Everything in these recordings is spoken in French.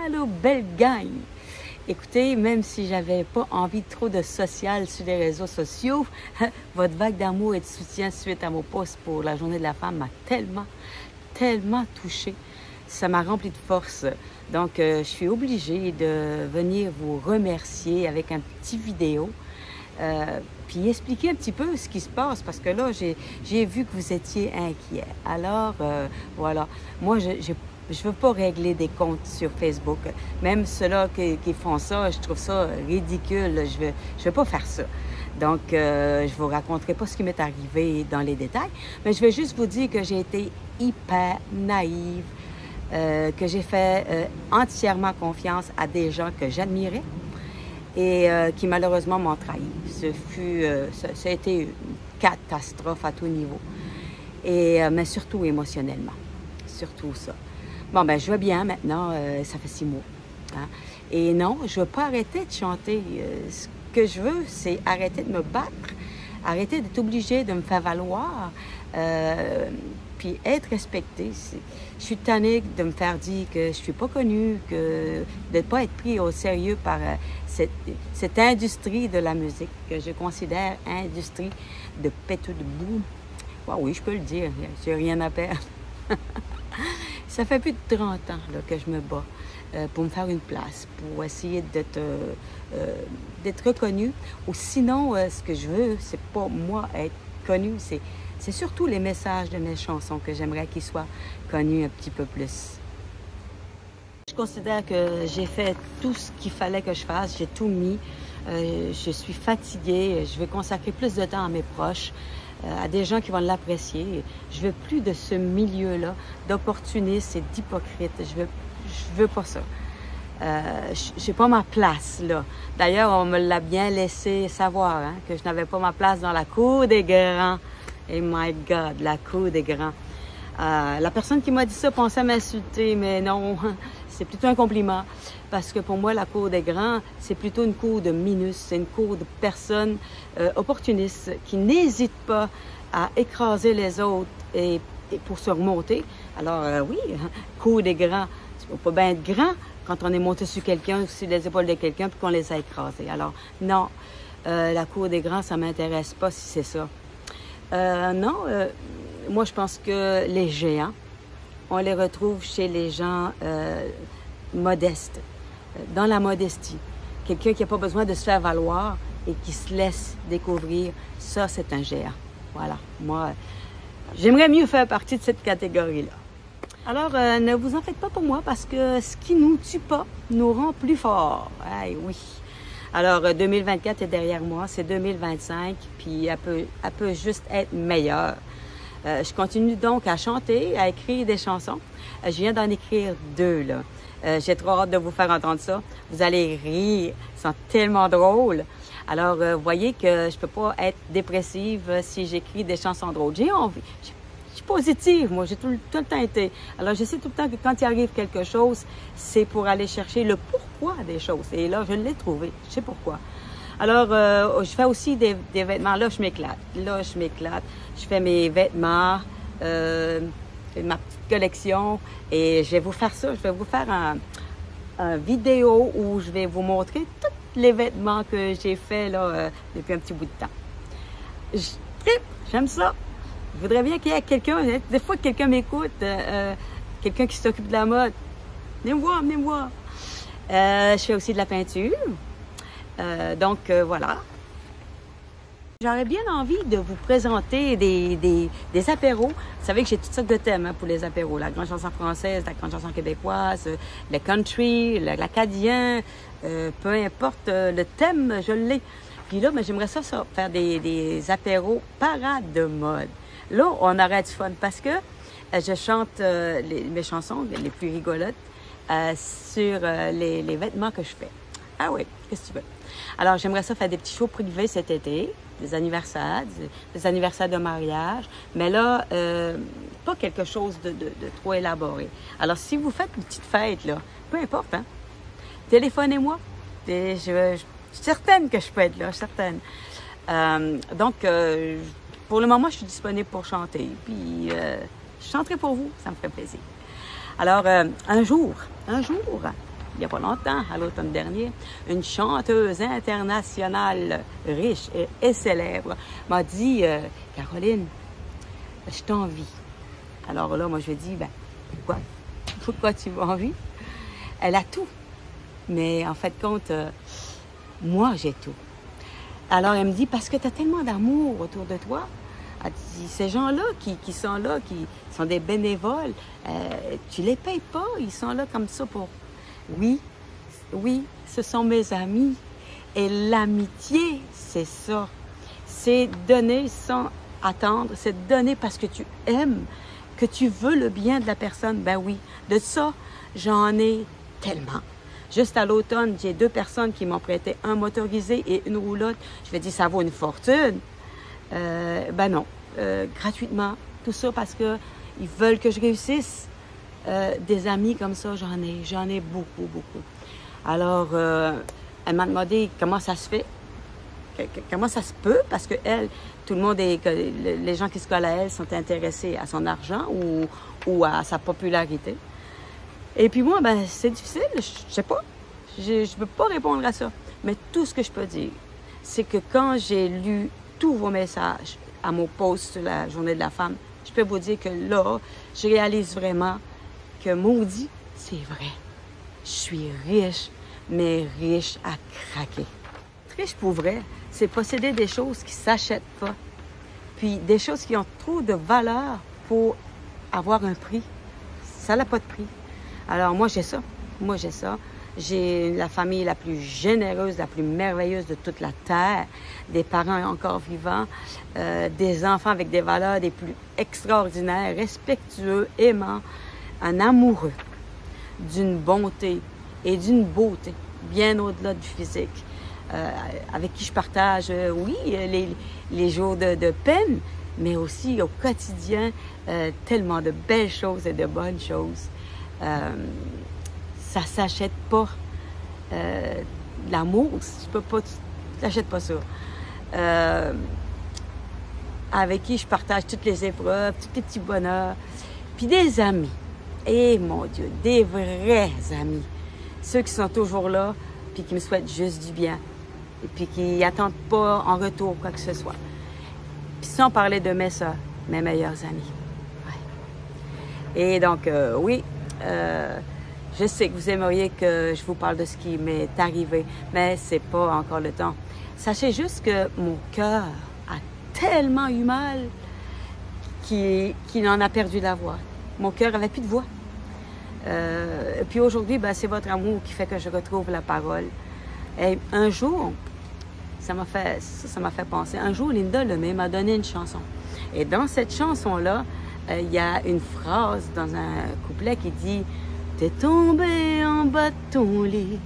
Allô, belle gang! Écoutez, même si j'avais pas envie trop de social sur les réseaux sociaux, votre vague d'amour et de soutien suite à mon post pour la Journée de la femme m'a tellement touchée. Ça m'a rempli de force. Donc, je suis obligée de venir vous remercier avec un petit vidéo, puis expliquer un petit peu ce qui se passe, parce que là, j'ai vu que vous étiez inquiets. Alors, voilà. Moi, je ne veux pas régler des comptes sur Facebook. Même ceux-là qui font ça, je trouve ça ridicule. Je veux pas faire ça. Donc, je vous raconterai pas ce qui m'est arrivé dans les détails, mais je vais juste vous dire que j'ai été hyper naïve, que j'ai fait entièrement confiance à des gens que j'admirais et qui malheureusement m'ont trahi. Ça a été une catastrophe à tout niveau, mais surtout émotionnellement. Surtout ça. Bon, ben je vais bien maintenant, ça fait 6 mois. Hein? Et non, je ne veux pas arrêter de chanter. Ce que je veux, c'est arrêter de me battre, arrêter d'être obligée de me faire valoir, puis être respectée. Je suis tannée de me faire dire que je ne suis pas connue, de ne pas être pris au sérieux par cette industrie de la musique, que je considère industrie de pétou de boue. Ouais, oui, je peux le dire, j'ai rien à perdre. Ça fait plus de 30 ans là, que je me bats pour me faire une place, pour essayer d'être reconnue. Ou sinon, ce que je veux, c'est pas moi être connue, c'est surtout les messages de mes chansons que j'aimerais qu'ils soient connus un petit peu plus. Je considère que j'ai fait tout ce qu'il fallait que je fasse, j'ai tout mis. Je suis fatiguée, je vais consacrer plus de temps à mes proches, à des gens qui vont l'apprécier. Je veux plus de ce milieu-là d'opportunistes et d'hypocrites. Je veux pas ça. J'ai pas ma place, là. D'ailleurs, on me l'a bien laissé savoir, hein, que je n'avais pas ma place dans la cour des grands. Et my God, la cour des grands. La personne qui m'a dit ça pensait m'insulter, mais non, c'est plutôt un compliment. Parce que pour moi, la cour des grands, c'est plutôt une cour de minus, c'est une cour de personnes opportunistes qui n'hésitent pas à écraser les autres et pour se remonter. Alors oui, cour des grands, tu peux pas bien être grand quand on est monté sur quelqu'un ou sur les épaules de quelqu'un puis qu'on les a écrasés. Alors non, la cour des grands, ça m'intéresse pas si c'est ça. Non, moi je pense que les géants, on les retrouve chez les gens modestes, dans la modestie. Quelqu'un qui n'a pas besoin de se faire valoir et qui se laisse découvrir, ça c'est un géant. Voilà, moi, j'aimerais mieux faire partie de cette catégorie-là. Alors, ne vous en faites pas pour moi parce que ce qui nous tue pas nous rend plus forts. Eh oui. Alors, 2024 est derrière moi, c'est 2025, puis elle peut juste être meilleure. Je continue donc à chanter, à écrire des chansons. Je viens d'en écrire 2, là. J'ai trop hâte de vous faire entendre ça. Vous allez rire, ils sont tellement drôles. Alors, vous voyez que je peux pas être dépressive si j'écris des chansons drôles. J'ai envie. Je suis positive, moi, j'ai tout le temps été. Alors, je sais tout le temps que quand il arrive quelque chose, c'est pour aller chercher le pourquoi des choses. Et là, je l'ai trouvé. Je sais pourquoi. Alors, je fais aussi des vêtements. Là, je m'éclate. Je fais mes vêtements, ma petite collection. Et je vais vous faire ça. Je vais vous faire un vidéo où je vais vous montrer tous les vêtements que j'ai faits là, depuis un petit bout de temps. J'aime ça. Je voudrais bien qu'il y ait quelqu'un, des fois que quelqu'un m'écoute, quelqu'un qui s'occupe de la mode. Venez me voir. Je fais aussi de la peinture. Donc, voilà. J'aurais bien envie de vous présenter des apéros. Vous savez que j'ai toutes sortes de thèmes hein, pour les apéros. La grande chanson française, la grande chanson québécoise, le country, l'acadien, peu importe le thème, je l'ai. Puis là, j'aimerais ça faire des apéros parades de mode. Là, on aurait du fun parce que je chante mes chansons les plus rigolotes sur les vêtements que je fais. Ah oui, qu'est-ce que tu veux? Alors, j'aimerais ça faire des petits shows privés cet été, des anniversaires de mariage, mais là, pas quelque chose de trop élaboré. Alors, si vous faites une petite fête, là, peu importe, hein, téléphonez-moi. Je suis certaine que je peux être là, certaine. Donc, pour le moment, je suis disponible pour chanter, puis je chanterai pour vous, ça me ferait plaisir. Alors, un jour, il n'y a pas longtemps, à l'automne dernier, une chanteuse internationale riche et célèbre m'a dit « Caroline, je t'envie. » Alors là, moi, je lui ai dit « Ben, pourquoi? Pourquoi tu m'envies? » Elle a tout. Mais en fait, compte, moi, j'ai tout. Alors, elle me dit « Parce que tu as tellement d'amour autour de toi. » Elle dit, ces gens-là qui sont là, qui sont des bénévoles, tu les payes pas, ils sont là comme ça pour... Oui, ce sont mes amis. Et l'amitié, c'est ça. C'est donner sans attendre, c'est donner parce que tu aimes, que tu veux le bien de la personne. Ben oui, de ça, j'en ai tellement. Juste à l'automne, j'ai 2 personnes qui m'ont prêté un motorisé et une roulotte. Je vais dire, ça vaut une fortune. Ben non, gratuitement, tout ça parce que ils veulent que je réussisse. Des amis comme ça, j'en ai beaucoup. Alors, elle m'a demandé comment ça se fait, comment ça se peut, parce que elle, tout le monde les gens qui se collent à elle sont intéressés à son argent ou à sa popularité. Et puis moi, ben c'est difficile, je sais pas, je peux pas répondre à ça. Mais tout ce que je peux dire, c'est que quand j'ai lu tous vos messages à mon post sur la Journée de la femme, je peux vous dire que là, je réalise vraiment que maudit, c'est vrai. Je suis riche, mais riche à craquer. Riche pour vrai, c'est posséder des choses qui ne s'achètent pas. Puis des choses qui ont trop de valeur pour avoir un prix. Ça n'a pas de prix. Alors moi, j'ai ça. J'ai la famille la plus généreuse, la plus merveilleuse de toute la terre, des parents encore vivants, des enfants avec des valeurs des plus extraordinaires, respectueux, aimants, un amoureux, d'une bonté et d'une beauté, bien au-delà du physique, avec qui je partage, oui, les jours de peine, mais aussi au quotidien, tellement de belles choses et de bonnes choses. Ça s'achète pas. L'amour, tu peux pas, tu n'achètes pas ça. Avec qui je partage toutes les épreuves, tous les petits bonheurs. Puis des amis. Et mon Dieu, des vrais amis. Ceux qui sont toujours là, puis qui me souhaitent juste du bien. Et puis qui n'attendent pas en retour quoi que ce soit. Puis sans parler de mes soeurs, mes meilleures amies. Ouais. Et donc, oui, je sais que vous aimeriez que je vous parle de ce qui m'est arrivé, mais c'est pas encore le temps. Sachez juste que mon cœur a tellement eu mal qu'il en a perdu la voix. Mon cœur avait plus de voix. Puis aujourd'hui, ben, c'est votre amour qui fait que je retrouve la parole. Et un jour, ça m'a fait penser. Un jour, Linda Lemay m'a donné une chanson. Et dans cette chanson-là, il y a une phrase dans un couplet qui dit « T'es tombé en bas de ton lit,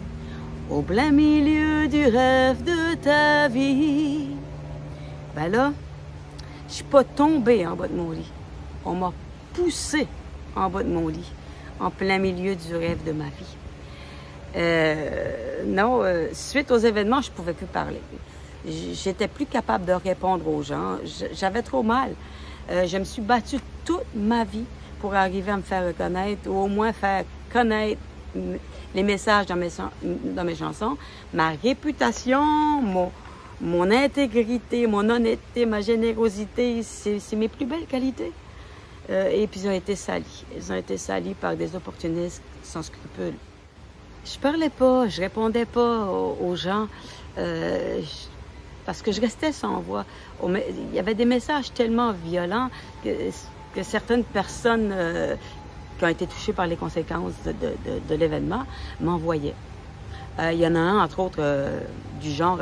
au plein milieu du rêve de ta vie. » Ben là, je suis pas tombée en bas de mon lit. On m'a poussée en bas de mon lit, en plein milieu du rêve de ma vie. Non, suite aux événements, je pouvais plus parler. J'étais plus capable de répondre aux gens. J'avais trop mal. Je me suis battue toute ma vie pour arriver à me faire reconnaître, ou au moins faire connaître les messages dans mes chansons. Ma réputation, mon intégrité, mon honnêteté, ma générosité, c'est mes plus belles qualités. Et puis ils ont été salis. Ils ont été salis par des opportunistes sans scrupules. Je parlais pas, je répondais pas aux gens parce que je restais sans voix. Il y avait des messages tellement violents que certaines personnes qui ont été touchées par les conséquences de l'événement m'envoyaient. Il y en a un, entre autres, du genre,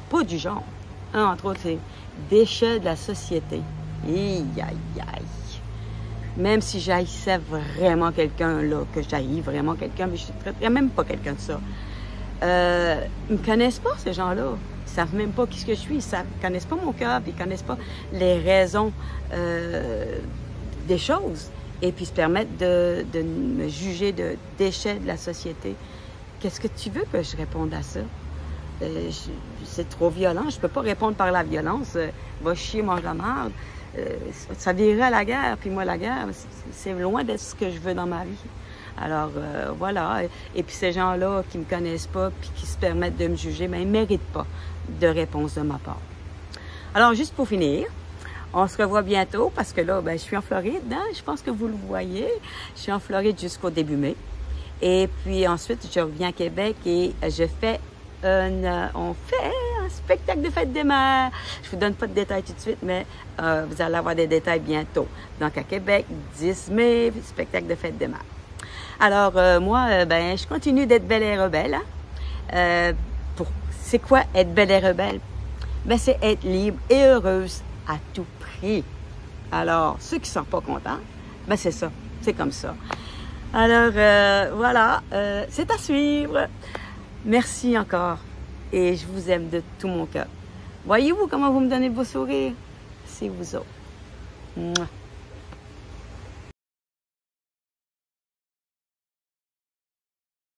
pas du genre, un, entre autres, c'est déchets de la société. Aïe, aïe, aïe. Même si j'haïssais vraiment quelqu'un, là, que j'haïs vraiment quelqu'un, mais je ne traiterais même pas quelqu'un de ça. Ils ne me connaissent pas, ces gens-là. Ils ne savent même pas qui ce que je suis. Ils ne connaissent pas mon cœur, puis ils ne connaissent pas les raisons des choses. Et puis ils se permettent de me juger de déchets de la société. Qu'est-ce que tu veux que je réponde à ça? C'est trop violent. Je ne peux pas répondre par la violence. Va chier, mange la marde. Ça dirait à la guerre, puis moi, la guerre, c'est loin de ce que je veux dans ma vie. Alors, voilà. Et puis ces gens-là qui ne me connaissent pas puis qui se permettent de me juger, mais ils ne méritent pas de réponse de ma part. Alors, juste pour finir, on se revoit bientôt parce que là, ben, je suis en Floride, hein? Je pense que vous le voyez. Je suis en Floride jusqu'au début mai. Et puis ensuite, je reviens à Québec et on fait un spectacle de fête des mères. Je vous donne pas de détails tout de suite, mais vous allez avoir des détails bientôt. Donc à Québec, 10 mai, spectacle de fête des mères. Alors moi, ben, je continue d'être belle et rebelle. Hein? C'est quoi être belle et rebelle? Ben, c'est être libre et heureuse à tout prix. Alors, ceux qui sont pas contents, ben c'est ça, c'est comme ça. Alors, voilà, c'est à suivre. Merci encore et je vous aime de tout mon cœur. Voyez-vous comment vous me donnez vos sourires? C'est vous autres. Mouah.